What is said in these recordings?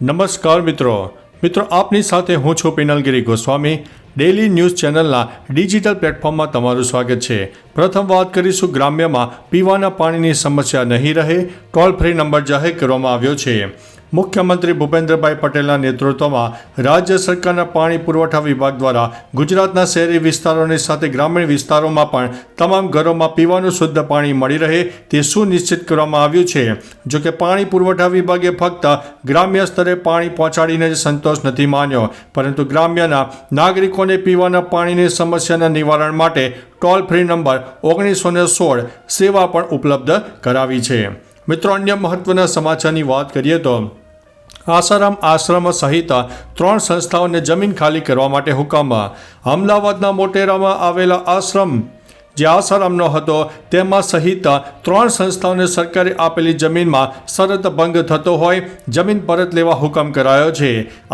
નમસ્કાર મિત્રો આપની સાથે હું છું પિનલગીરી ગોસ્વામી। ડેલી ન્યૂઝ ચેનલના ડિજિટલ પ્લેટફોર્મમાં તમારું સ્વાગત છે। પ્રથમ વાત કરીશું ગ્રામ્યમાં પીવાના પાણીની સમસ્યા નહીં રહે, ટોલ ફ્રી નંબર જાહેર કરવામાં આવ્યો છે। મુખ્યમંત્રી ભૂપેન્દ્રભાઈ પટેલના નેતૃત્વમાં રાજ્ય સરકારના પાણી પુરવઠા વિભાગ દ્વારા ગુજરાતના શહેરી વિસ્તારોની સાથે ગ્રામીણ વિસ્તારોમાં પણ તમામ ઘરોમાં પીવાનું શુદ્ધ પાણી મળી રહે તે સુનિશ્ચિત કરવામાં આવ્યું છે। જોકે પાણી પુરવઠા વિભાગે ફક્ત ગ્રામ્ય સ્તરે પાણી પહોંચાડીને જ સંતોષ નથી માન્યો, પરંતુ ગ્રામ્યના નાગરિકોને પીવાના પાણીની સમસ્યાના નિવારણ માટે ટોલ ફ્રી નંબર 1916 સેવા પણ ઉપલબ્ધ કરાવી છે। મિત્રો, અન્ય મહત્વના સમાચારની વાત કરીએ તો આસારામ આશ્રમ સહિત 3 સંસ્થાઓને જમીન ખાલી કરવા માટે હુકમ। અમદાવાદના મોટેરામાં આવેલા આશ્રમ જે આસારામનો હતો તેમાં સહિત 3 સંસ્થાઓને સરકારે આપેલી જમીનમાં શરત ભંગ થતો હોય જમીન પરત લેવા હુકમ કરાયો છે।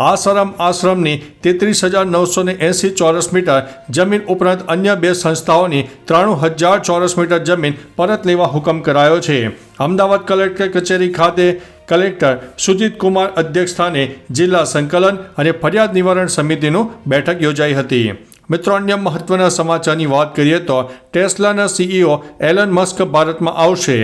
આસારામ આશ્રમની 33,980 ચોરસ મીટર જમીન ઉપરાંત અન્ય 2 સંસ્થાઓની 93,000 ચોરસ મીટર જમીન પરત લેવા હુકમ કરાયો છે। અમદાવાદ કલેક્ટર કચેરી ખાતે કલેક્ટર સુજીત કુમાર અધ્યક્ષસ્થાને જિલ્લા સંકલન અને ફરિયાદ નિવારણ સમિતિનું બેઠક યોજાઈ હતી। મિત્રો, અન્ય મહત્વના સમાચારની વાત કરીએ તો ટેસ્લાના સીઈઓ એલન મસ્ક ભારતમાં આવશે।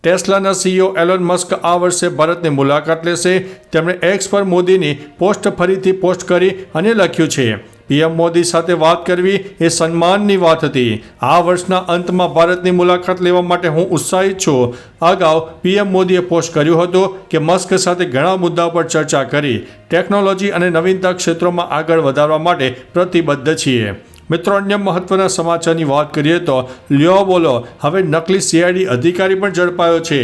ટેસ્લાના સીઈઓ એલન મસ્ક આ વર્ષે ભારતની મુલાકાત લેશે। તેમણે એક્સ પર મોદીની પોસ્ટ ફરીથી પોસ્ટ કરી અને લખ્યું છે, પીએમ મોદી સાથે વાત કરવી એ સન્માનની વાત હતી। આ વર્ષના અંતમાં ભારતની મુલાકાત લેવા માટે હું ઉત્સાહિત છું। અગાઉ પીએમ મોદીએ પોસ્ટ કર્યું હતું કે મસ્ક સાથે ઘણા મુદ્દાઓ પર ચર્ચા કરી, ટેકનોલોજી અને નવીનતા ક્ષેત્રોમાં આગળ વધારવા માટે પ્રતિબદ્ધ છીએ। મિત્રો, અન્ય મહત્વના સમાચારની વાત કરીએ તો લ્યો બોલો, હવે નકલી સીઆઈડી અધિકારી પણ ઝડપાયો છે।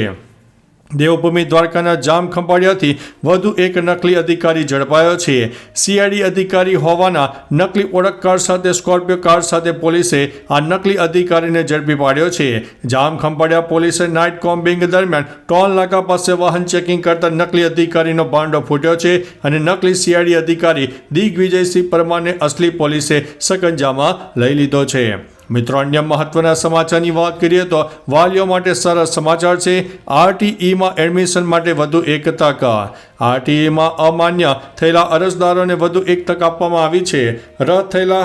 દેવભૂમિ દ્વારકાના જામ ખંભાળિયાથી વધુ એક નકલી અધિકારી ઝડપાયો છે। સીઆઈડી અધિકારી હોવાના નકલી ઓળખ કાર્ડ સાથે સ્કોર્પિયો કાર સાથે પોલીસે આ નકલી અધિકારીને ઝડપી પાડ્યો છે। જામ ખંભાળિયા પોલીસે નાઇટ કોમ્બિંગ દરમિયાન ટોલ નાકા પાસે વાહન ચેકિંગ કરતા નકલી અધિકારીનો ભાંડો ફૂટ્યો છે અને નકલી સીઆઈડી અધિકારી દિગ્વિજયસિંહ પરમારને અસલી પોલીસે સકંજામાં લઈ લીધો છે। મિત્રો, અન્ય મહત્વના સમાચારની વાત કરીએ તો વાલીઓ માટે સરસ સમાચાર છે। આરટીઈમાં એડમિશન માટે વધુ એક તક। આરટીઈમાં અમાન્ય થયેલા અરજદારોને વધુ એક તક આપવામાં આવી છે। રદ થયેલા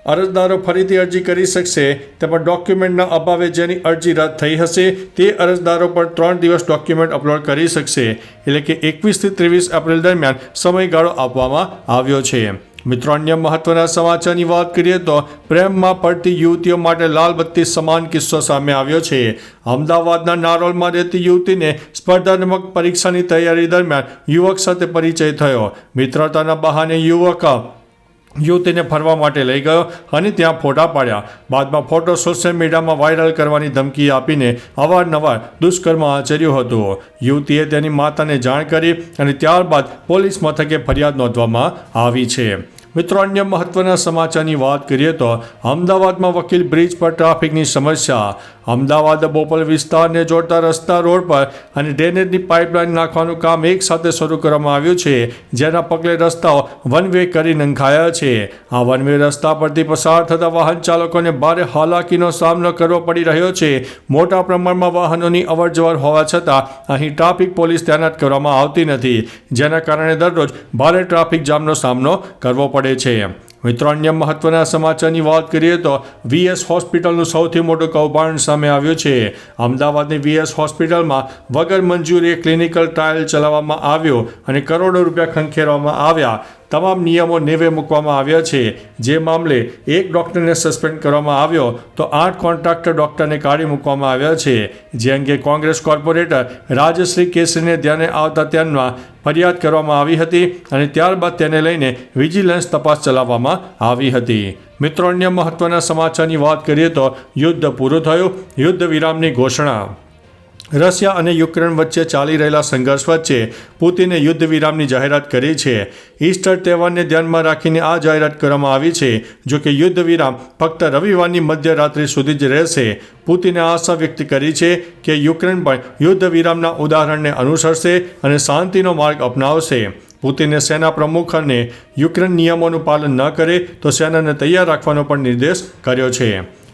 અરજદારો ફરીથી અરજી કરી શકશે, તેમાં ડોક્યુમેન્ટના અભાવે જેની અરજી રદ થઈ હશે તે અરજદારો પર 3 દિવસ ડોક્યુમેન્ટ અપલોડ કરી શકશે, એટલે કે 21 થી 23 એપ્રિલ દરમિયાન સમયગાળો આપવામાં આવ્યો છે। મિત્રો, અન્ય મહત્વના સમાચારની વાત કરીએ તો પ્રેમમાં પડતી યુવતીઓ માટે લાલ બત્તી સમાન કિસ્સો સામે આવ્યો છે। અમદાવાદના નારોલમાં રહેતી યુવતીને સ્પર્ધાત્મક પરીક્ષાની તૈયારી દરમિયાન યુવક સાથે પરિચય થયો। મિત્રતાના બહાને યુવક યુવતીને ફરવા માટે લઈ ગયો અને ત્યાં ફોટા પાડ્યા। બાદમાં ફોટો સોશિયલ મીડિયામાં વાયરલ કરવાની ધમકી આપીને અવારનવાર દુષ્કર્મ આચર્યું હતું। યુવતીએ તેની માતાને જાણ કરી અને ત્યારબાદ પોલીસ મથકે ફરિયાદ નોંધવામાં આવી છે। મિત્રો, અન્ય મહત્વના સમાચારની વાત કરીએ તો અમદાવાદમાં વકીલ બ્રિજ પર ટ્રાફિકની સમસ્યા। અમદાવાદ બોપલ વિસ્તારને જોડતા રસ્તા રોડ પર અને ડ્રેનેજની પાઇપલાઇન નાખવાનું કામ એક સાથે શરૂ કરવામાં આવ્યું છે, જેના પગલે રસ્તાઓ વન વે કરી નંખાયા છે। આ વન વે રસ્તા પરથી પસાર થતા વાહન ચાલકોને ભારે હાલાકીનો સામનો કરવો પડી રહ્યો છે। મોટા પ્રમાણમાં વાહનોની અવરજવર હોવા છતાં અહીં ટ્રાફિક પોલીસ તૈનાત કરવામાં આવતી નથી, જેના કારણે દરરોજ ભારે ટ્રાફિક જામનો સામનો કરવો પડે છે। મિત્રો, અન્ય મહત્વના સમાચારની વાત કરીએ તો વીએસ હોસ્પિટલનું સૌથી મોટું કૌભાંડ સામે આવ્યું છે। અમદાવાદની વીએસ હોસ્પિટલમાં વગર મંજૂરીએ ક્લિનિકલ ટ્રાયલ ચલાવવામાં આવ્યો અને કરોડો રૂપિયા ખંખેરવામાં આવ્યા। તમામ નિયમો નેવે મૂકવામાં આવ્યા છે। જે મામલે એક ડૉક્ટરને સસ્પેન્ડ કરવામાં આવ્યો તો 8 કોન્ટ્રાક્ટર ડૉક્ટરને કાઢી મૂકવામાં આવ્યા છે। જે અંગે કોંગ્રેસ કોર્પોરેટર રાજશ્રી કેસરીને ધ્યાને આવતા તેમના ફરિયાદ કરવામાં આવી હતી અને ત્યારબાદ તેને લઈને વિજિલન્સ તપાસ ચલાવવામાં આવી હતી। મિત્રો, અન્ય મહત્વના સમાચારની વાત કરીએ તો યુદ્ધ પૂરું થયું, યુદ્ધ વિરામની ઘોષણા। રશિયા અને યુક્રેન વચ્ચે ચાલી રહેલા સંઘર્ષ વચ્ચે પુતિને યુદ્ધ વિરામની જાહેરાત કરી છે। ઈસ્ટર તહેવારને ધ્યાનમાં રાખીને આ જાહેરાત કરવામાં આવી છે। જો કે યુદ્ધ વિરામ ફક્ત રવિવારની મધ્યરાત્રિ સુધી જ રહેશે। પુતિને આશા વ્યક્ત કરી છે કે યુક્રેન પણ યુદ્ધ વિરામના ઉદાહરણને અનુસરશે અને શાંતિનો માર્ગ અપનાવશે। પુતિને સેના પ્રમુખને યુક્રેન નિયમોનું પાલન ન કરે તો સેનાને તૈયાર રાખવાનો પણ નિર્દેશ કર્યો છે।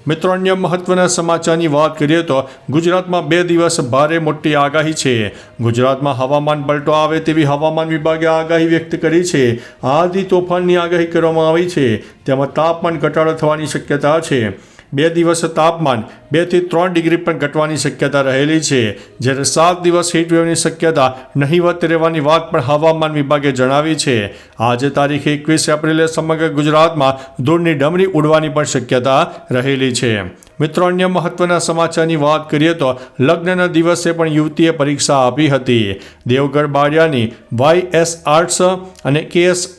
મિત્રો અન્ય મહત્વના સમાચારની વાત કરીએ તો ગુજરાતમાં 2 દિવસ ભારે મોટી આગાહી છે. ગુજરાતમાં હવામાન પલટો આવે તેવી હવામાન વિભાગે આગાહી વ્યક્ત કરી છે. આંધી તોફાનની આગાહી કરવામાં આવી છે. તેમાં તાપમાન ઘટાડો થવાની શક્યતા છે. 2 દિવસ તાપમાન 2 થી 3 ડિગ્રી પણ ઘટવાની શક્યતા રહેલી છે. જ્યારે 7 દિવસ હીટવેવની શક્યતા નહીવત રહેવાની વાત પણ હવામાન વિભાગે જણાવી છે. આજે તારીખ 21 એપ્રિલે સમગ્ર ગુજરાતમાં ધૂળની ડમરી ઉડવાની પણ શક્યતા રહેલી છે. મિત્રો અન્ય મહત્વના સમાચારની વાત કરીએ તો લગ્નના દિવસે પણ યુવતીએ પરીક્ષા આપી હતી. દેવગઢ બારિયાની YS આર્ટ્સ અને KS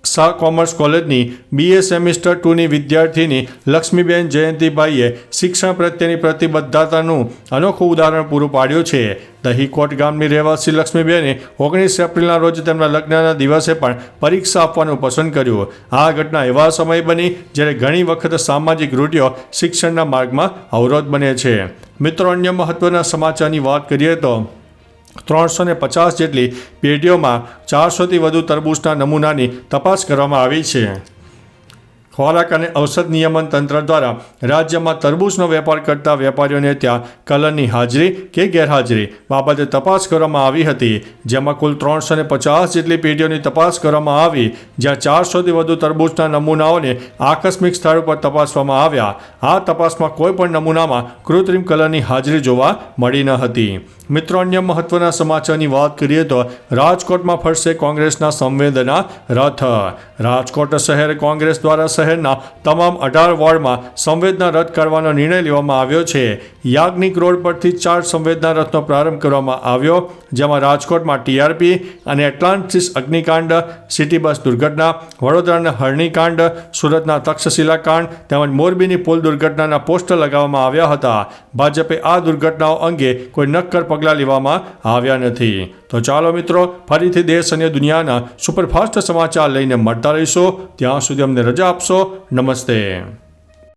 શાહ કોમર્સ કોલેજની BA સેમિસ્ટર 2ની વિદ્યાર્થીની લક્ષ્મીબેન જયંતિભાઈએ શિક્ષણ પ્રત્યેની પ્રતિબદ્ધતાનું અનોખું ઉદાહરણ પૂરું પાડ્યું છે. દહીકોટ ગામની રહેવાસી લક્ષ્મીબેને 19 એપ્રિલના રોજ તેમના લગ્નના દિવસે પણ પરીક્ષા આપવાનું પસંદ કર્યું. આ ઘટના એવા સમય બની જ્યારે ઘણી વખત સામાજિક રૂઢિઓ શિક્ષણના માર્ગમાં અવરોધ બને છે. મિત્રો અન્ય મહત્વના સમાચારની વાત કરીએ તો 350 જેટલી પેઢીઓમાં 400થી વધુ તરબૂચના નમૂનાની તપાસ કરવામાં આવી છે. ખોરાક અને ઔષધ નિયમન તંત્ર દ્વારા રાજ્યમાં તરબૂચનો વેપાર કરતા વેપારીઓને ત્યાં કલરની હાજરી કે ગેરહાજરી બાબતે તપાસ કરવામાં આવી હતી. જેમાં કુલ 350 જેટલી પેઢીઓની તપાસ કરવામાં આવી, જ્યાં 400થી વધુ તરબૂચના નમૂનાઓને આકસ્મિક સ્થળ પર તપાસવામાં આવ્યા. આ તપાસમાં કોઈ પણ નમૂનામાં કૃત્રિમ કલરની હાજરી જોવા મળી ન હતી. મિત્રો અન્ય મહત્વના સમાચારની વાત કરીએ તો રાજકોટમાં ફરશે કોંગ્રેસના સંવેદના રથ. રાજકોટ શહેર કોંગ્રેસ દ્વારા શહેરના તમામ 18 વોર્ડમાં સંવેદના રથ કાઢવાનો નિર્ણય લેવામાં આવ્યો છે. યાજ્ઞિક રોડ પરથી 4 સંવેદના રથનો પ્રારંભ કરવામાં આવ્યો, જેમાં રાજકોટમાં TRP અને એટલાન્ટિસ અગ્નિકાંડ, સિટી બસ દુર્ઘટના, વડોદરાના હરણીકાંડ, સુરતના તક્ષશિલા કાંડ તેમજ મોરબીની પુલ દુર્ઘટનાના પોસ્ટર લગાવવામાં આવ્યા હતા. ભાજપે આ દુર્ઘટનાઓ અંગે કોઈ નક્કર પગલાં લેવામાં આવ્યા નથી. તો ચાલો મિત્રો, ફરીથી દેશ અને દુનિયાના સુપરફાસ્ટ સમાચાર લઈને મળતા રહીશો. ત્યાં સુધી અમને રજા આપશો. નમસ્તે.